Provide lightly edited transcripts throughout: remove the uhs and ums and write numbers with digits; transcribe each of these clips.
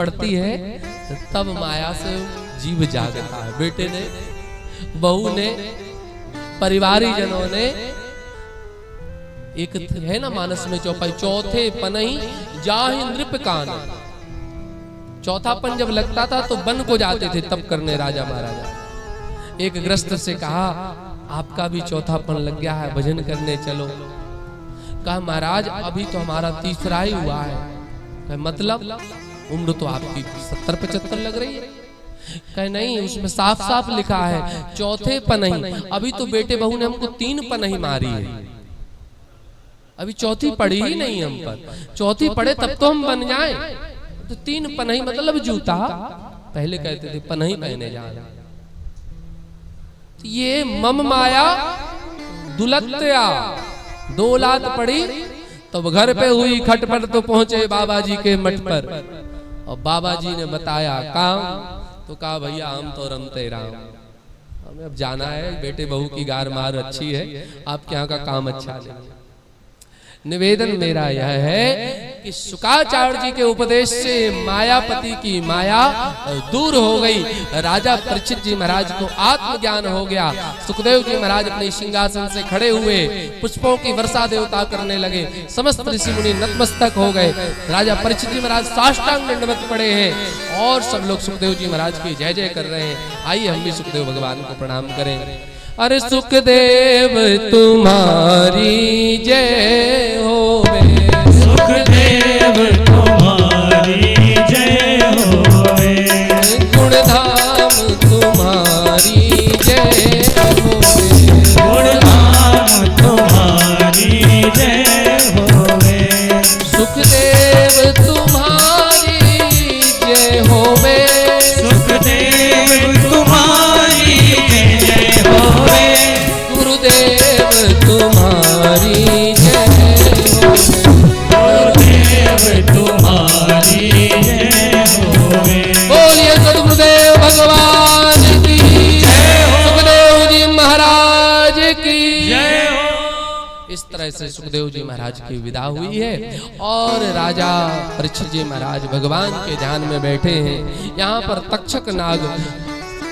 पड़ती है तब माया से जीव जागता है। बेटे ने, बहू ने, परिवारी जनों ने, एक है ना मानस में चौपाई, चौथे पनही जाहि नृप कान। चौथापन जब लगता था तो वन को जाते थे तब करने राजा महाराजा। एक ग्रस्त से कहा आपका भी चौथापन लग गया है, भजन करने चलो। कहा महाराज अभी तो हमारा तीसरा ही हुआ है। मतलब उम्र तो आपकी 70-75 लग रही है। कहे नहीं, उसमें साफ साफ लिखा है चौथे पनही। अभी तो बेटे बहू ने हमको 3 पनही मारी है, अभी चौथी पड़ी ही नहीं हम पर। चौथी पड़े तब तो हम बन जाएं। तो 3 पनही मतलब जूता, पहले कहते थे पनही पहने जा रहे। तो ये मम माया दुलत्या, 2 लात पड़ी तब घर पे हुई खटपट तो पहुंचे बाबा जी के मठ पर। और बाबा जी ने बताया काम, तो कहा भैया हम तो रमते राम, हमें अब जाना है। बेटे बहू की गार मार अच्छी है, आपके यहाँ का काम अच्छा नहीं। निवेदन मेरा यह है कि शुकाचार्य जी के उपदेश से मायापति की माया दूर हो गई। राजा परीक्षित जी महाराज को आत्मज्ञान हो गया। सुखदेव जी महाराज अपने सिंहासन से खड़े हुए पुष्पों की वर्षा देवता करने लगे। समस्त ऋषि मुनि नतमस्तक हो गए। राजा परीक्षित जी महाराज साष्टांग दंडवत पड़े हैं और सब लोग सुखदेव जी महाराज की जय जय कर रहे हैं। आइए हम भी सुखदेव भगवान को प्रणाम करें। अरे सुखदेव तुम्हारी जय होवे, सुखदेव तुम्हारी जय होवे, गुणधाम तुम्हारी जय होवे, गुणधाम तुम्हारी जय होवे, सुखदेव तुम्हारी जय होवे, सुखदेव तुम्हारी जय होवे, गुरुदेव तुम्हारी जय होवे, गुरुदेव तुम्हारी जय होवे। बोलिए सद्गुरुदेव भगवान की जय हो, सुखदेव जी महाराज की जय हो। इस तरह से सुखदेव जी महाराज की विदा हुई है और राजा परीक्षित जी महाराज भगवान के ध्यान में बैठे हैं। यहाँ पर तक्षक नाग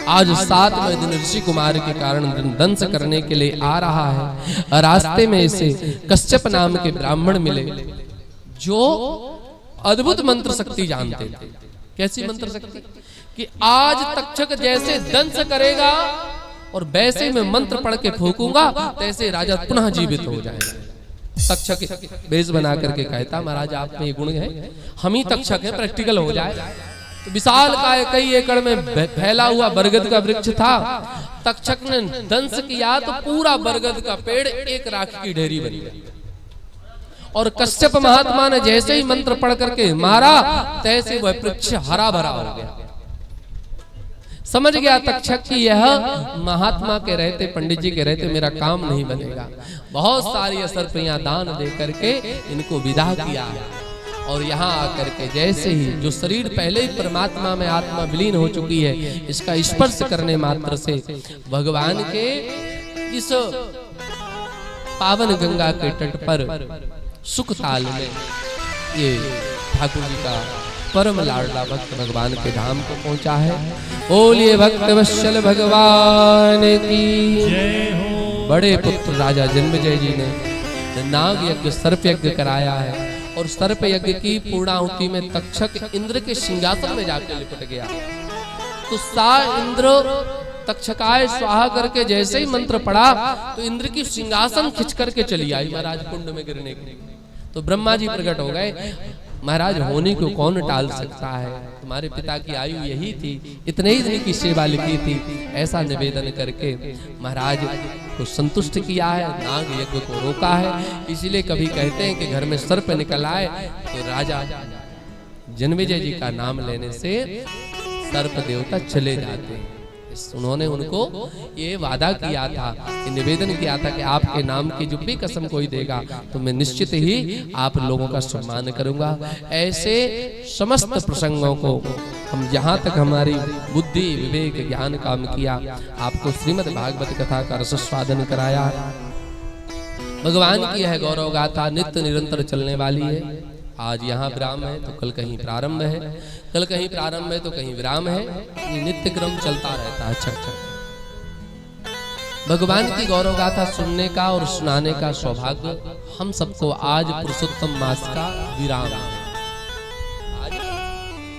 आज 7वें दिन ऋषि कुमार के कारण दंश करने के लिए आ रहा है। रास्ते में इसे कश्यप नाम के ब्राह्मण मिले जो अद्भुत मंत्र शक्ति जानते थे। कैसी मंत्र शक्ति कि आज तक्षक जैसे दंश करेगा और वैसे मैं मंत्र पढ़ के फूकूंगा तैसे राजा पुनः जीवित हो जाएगा। तक्षक बेस बना करके कहता महाराज आप में ये गुण है, हम ही तक्षक है, प्रैक्टिकल हो जाए। तो विशाल काय कई एकड़ में फैला हुआ बरगद का वृक्ष था। तक्षक ने दंश किया तो पूरा बरगद का पेड़ एक राख की ढेरी बन गई। और कश्यप महात्मा ने जैसे ही मंत्र पढ़ करके मारा तैसे वह वृक्ष हरा भरा हो गया। समझ गया तक्षक कि यह महात्मा के रहते, पंडित जी के रहते मेरा काम नहीं बनेगा। बहुत सारी असरपियां दान दे करके इनको विदा किया है। और यहाँ आकर के जैसे ही जो शरीर पहले ही परमात्मा में आत्मा विलीन हो चुकी है, इसका स्पर्श करने मात्र से भगवान के इस पावन गंगा के तट पर सुखताल में ये ठाकुर जी का परम लाडला भक्त भगवान के धाम को पहुंचा है। बोलिए भक्त वत्सल भगवान की जय हो। बड़े पुत्र राजा जन्मेजय जी ने नाग यज्ञ सर्प यज्ञ कराया है और सर्प यज्ञ की पूर्णाहुति में तक्षक इंद्र के सिंहासन में जाकर लिपट गया। तो सा इंद्र तक्षकाय स्वाहा करके जैसे ही मंत्र पढ़ा तो इंद्र की सिंहासन खिंच करके चली आई महाराज कुंड में गिरने के लिए। तो ब्रह्मा जी प्रकट हो गए, महाराज होने को कौन टाल सकता है, तुम्हारे पिता की आयु यही थी, इतने ही दिन की सेवा लिखी थी। ऐसा निवेदन करके महाराज को संतुष्ट किया है, नाग यज्ञ को रोका है। इसीलिए कभी कहते हैं कि घर में सर्प निकल आए तो राजा जन्मेजय जी का नाम लेने से सर्प देवता चले जाते हैं। उन्होंने उनको ये वादा किया था, कि निवेदन किया था कि आपके नाम की जो भी कसम कोई देगा तो मैं निश्चित ही आप लोगों का सम्मान करूंगा। ऐसे समस्त प्रसंगों को हम जहाँ तक हमारी बुद्धि विवेक ज्ञान काम किया, आपको श्रीमद् भागवत कथा का रसस्वादन कराया। भगवान की यह गौरव गाथा नित्य निरंतर चलने वाली है। आज यहाँ विराम है तो कल कहीं प्रारंभ है, कल कहीं प्रारंभ है तो कहीं विराम है। ये नित्य क्रम चलता रहता है। अच्छा, भगवान की गौरव गाथा सुनने का और सुनाने का सौभाग्य हम सबको आज पुरुषोत्तम मास का विराम है। आज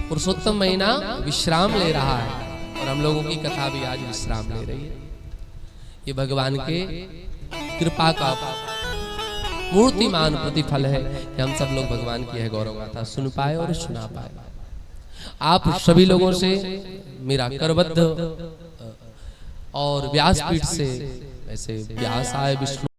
पुरुषोत्तम महीना विश्राम ले रहा है और हम लोगों की कथा भी आज विश्राम ले रही है। ये भगवान के कृपा का मूर्तिमान प्रतिफल है कि हम सब लोग भगवान की है गौरव गाथा सुन पाए और सुना पाए। आप सभी लोगों से मेरा करबद्ध और व्यासपीठ से ऐसे व्यास आए विष्णु